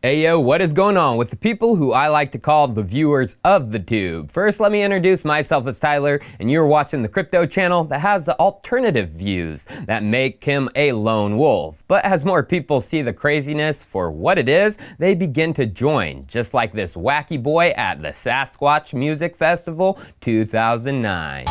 Hey yo, what is going on with the people who I like to call the viewers of the tube? First, let me introduce myself as Tyler, and you're watching the crypto channel that has the alternative views that make him a lone wolf. But as more people see the craziness for what it is, they begin to join, just like this wacky boy at the Sasquatch Music Festival 2009.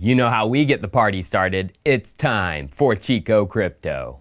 You know how we get the party started. It's time for Chico Crypto.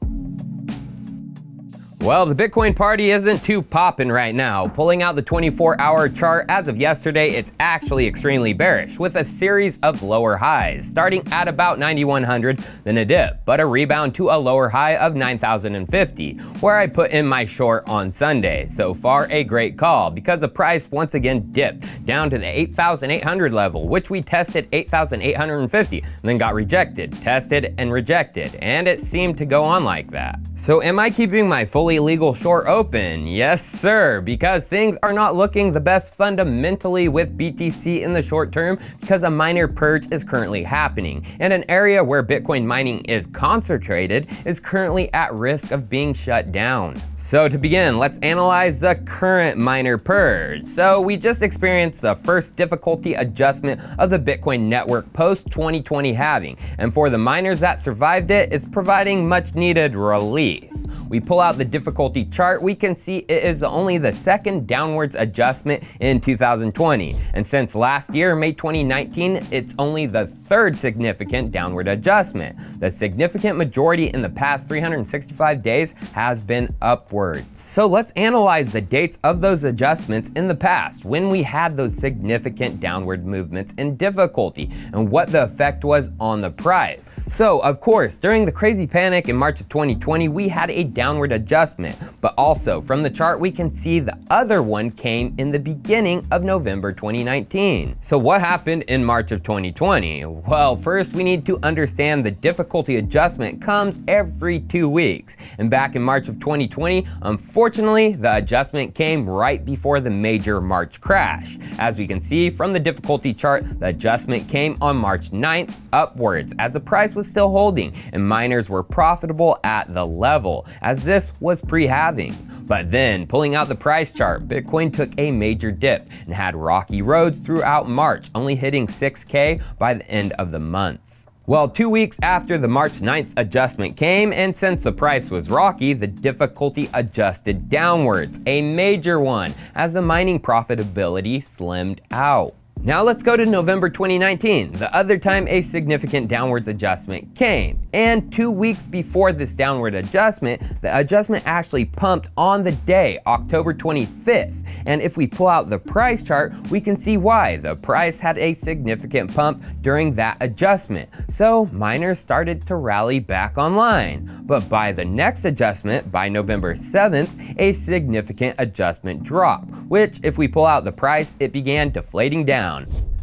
Well, the Bitcoin party isn't too poppin' right now. Pulling out the 24-hour chart as of yesterday, it's actually extremely bearish, with a series of lower highs, starting at about 9,100, then a dip, but a rebound to a lower high of 9,050, where I put in my short on Sunday. So far, a great call, because the price once again dipped down to the 8,800 level, which we tested 8,850, and then got rejected, tested, and rejected, and it seemed to go on like that. So am I keeping my fully legal short open? Yes, sir, because things are not looking the best fundamentally with BTC in the short term because a miner purge is currently happening, and an area where Bitcoin mining is concentrated is currently at risk of being shut down. So to begin, let's analyze the current miner purge. So we just experienced the first difficulty adjustment of the Bitcoin network post-2020 halving, and for the miners that survived it, it's providing much needed relief. We pull out the difficulty chart, we can see it is only the second downwards adjustment in 2020. And since last year, May 2019, it's only the third significant downward adjustment. The significant majority in the past 365 days has been upwards. So let's analyze the dates of those adjustments in the past when we had those significant downward movements in difficulty and what the effect was on the price. So of course, during the crazy panic in March of 2020, we had a downward adjustment, but also from the chart we can see the other one came in the beginning of November 2019. So what happened in March of 2020? Well, first we need to understand the difficulty adjustment comes every 2 weeks, and back in March of 2020, unfortunately, the adjustment came right before the major March crash. As we can see from the difficulty chart, the adjustment came on March 9th upwards as the price was still holding and miners were profitable at the level, as this was pre-halving. But then, pulling out the price chart, Bitcoin took a major dip and had rocky roads throughout March, only hitting 6K by the end of the month. Well, 2 weeks after the March 9th adjustment came, and since the price was rocky, the difficulty adjusted downwards, a major one, as the mining profitability slimmed out. Now let's go to November 2019, the other time a significant downwards adjustment came. And 2 weeks before this downward adjustment, the adjustment actually pumped on the day, October 25th. And if we pull out the price chart, we can see why. The price had a significant pump during that adjustment. So miners started to rally back online. But by the next adjustment, by November 7th, a significant adjustment dropped, which if we pull out the price, it began deflating down.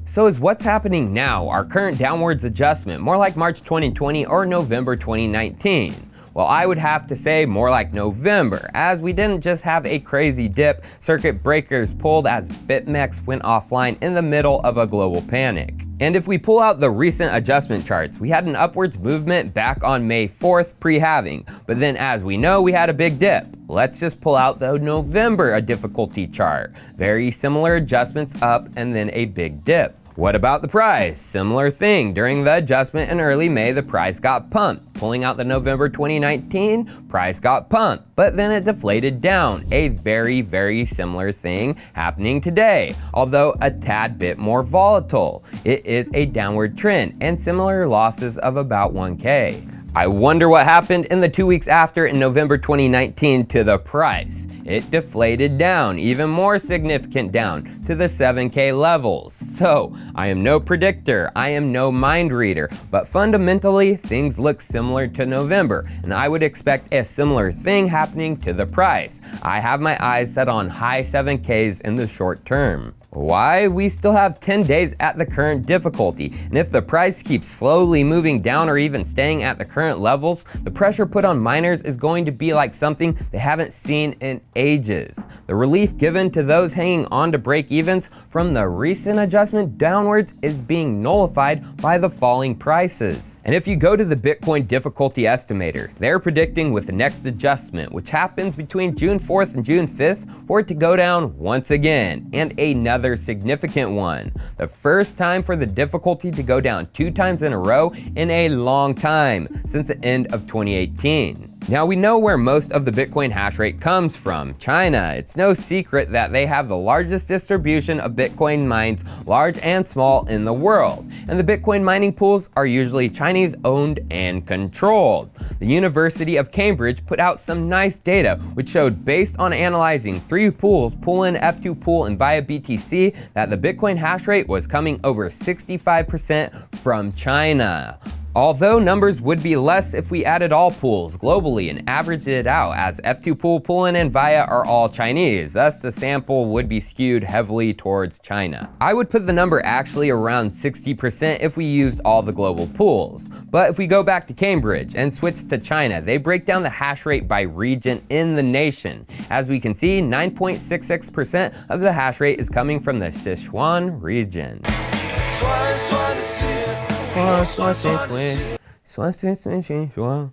So is what's happening now our current downwards adjustment more like March 2020 or November 2019? Well, I would have to say more like November, as we didn't just have a crazy dip, circuit breakers pulled as BitMEX went offline in the middle of a global panic. And if we pull out the recent adjustment charts, we had an upwards movement back on May 4th pre-halving, but then as we know, we had a big dip. Let's just pull out the November difficulty chart. Very similar adjustments up and then a big dip. What about the price? Similar thing. During the adjustment in early May, the price got pumped. Pulling out the November 2019, price got pumped, but then it deflated down. A very, very similar thing happening today, although a tad bit more volatile. It is a downward trend and similar losses of about 1K. I wonder what happened in the 2 weeks after in November 2019 to the price. It deflated down, even more significant down, to the 7K levels. So, I am no predictor, I am no mind reader, but fundamentally, things look similar to November, and I would expect a similar thing happening to the price. I have my eyes set on high 7Ks in the short term. Why? We still have 10 days at the current difficulty, and if the price keeps slowly moving down or even staying at the current levels, the pressure put on miners is going to be like something they haven't seen in ages. The relief given to those hanging on to break-evens from the recent adjustment downwards is being nullified by the falling prices. And if you go to the Bitcoin difficulty estimator, they're predicting with the next adjustment, which happens between June 4th and June 5th, for it to go down once again, and another significant one. The first time for the difficulty to go down 2 times in a row in a long time, since the end of 2018. Now we know where most of the Bitcoin hash rate comes from, China. It's no secret that they have the largest distribution of Bitcoin mines, large and small, in the world. And the Bitcoin mining pools are usually Chinese owned and controlled. The University of Cambridge put out some nice data which showed, based on analyzing 3 pools, Pool-in, F2 Pool, and via BTC, that the Bitcoin hash rate was coming over 65% from China. Although numbers would be less if we added all pools globally and averaged it out, as F2 Pool, Pool-in, and Via are all Chinese, thus the sample would be skewed heavily towards China. I would put the number actually around 60% if we used all the global pools. But if we go back to Cambridge and switch to China, they break down the hash rate by region in the nation. As we can see, 9.66% of the hash rate is coming from the Sichuan region.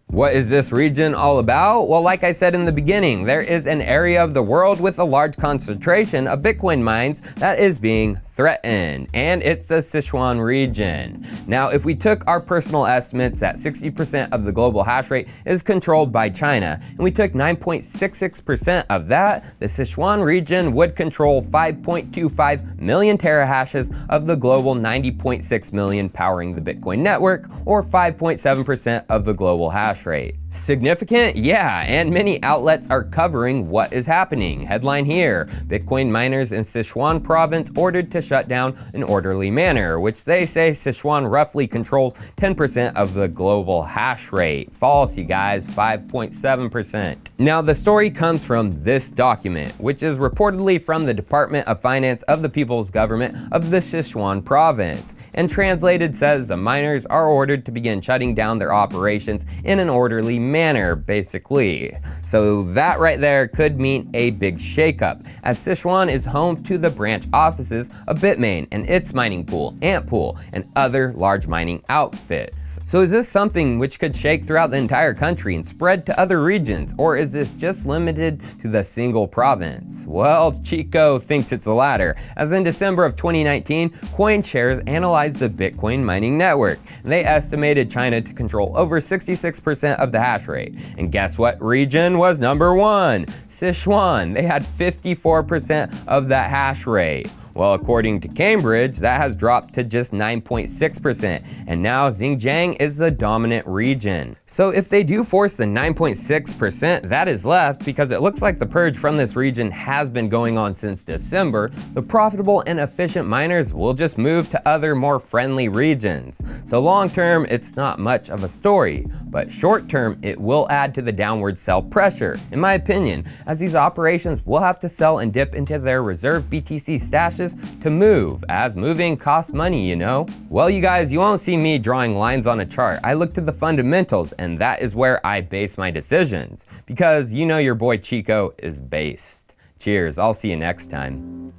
What is this region all about? Well, like I said in the beginning, there is an area of the world with a large concentration of Bitcoin mines that is being threatened, and it's the Sichuan region. Now, if we took our personal estimates that 60% of the global hash rate is controlled by China, and we took 9.66% of that, the Sichuan region would control 5.25 million terahashes of the global 90.6 million powering the Bitcoin network, or 5.7% of the global hash rate. Significant? Yeah, and many outlets are covering what is happening. Headline here: Bitcoin miners in Sichuan province ordered to shut down in orderly manner, which they say Sichuan roughly controls 10% of the global hash rate. False, you guys, 5.7%. Now, the story comes from this document, which is reportedly from the Department of Finance of the People's Government of the Sichuan province, and translated says the miners are ordered to begin shutting down their operations in an orderly manner, basically. So that right there could mean a big shakeup, as Sichuan is home to the branch offices of Bitmain and its mining pool, Ant Pool, and other large mining outfits. So is this something which could shake throughout the entire country and spread to other regions, or is this just limited to the single province? Well, Chico thinks it's the latter, as in December of 2019, CoinShares analyzed the Bitcoin mining network, and they estimated China to control over 66% of the hash rate. And guess what region was number 1? Sichuan. They had 54% of that hash rate. Well, according to Cambridge, that has dropped to just 9.6%, and now Xinjiang is the dominant region. So if they do force the 9.6% that is left, because it looks like the purge from this region has been going on since December, the profitable and efficient miners will just move to other more friendly regions. So long term, it's not much of a story, but short term, it will add to the downward sell pressure, in my opinion, as these operations will have to sell and dip into their reserve BTC stashes to move, as moving costs money, you know? Well, you guys, you won't see me drawing lines on a chart. I look to the fundamentals, and that is where I base my decisions, because you know your boy Chico is based. Cheers, I'll see you next time.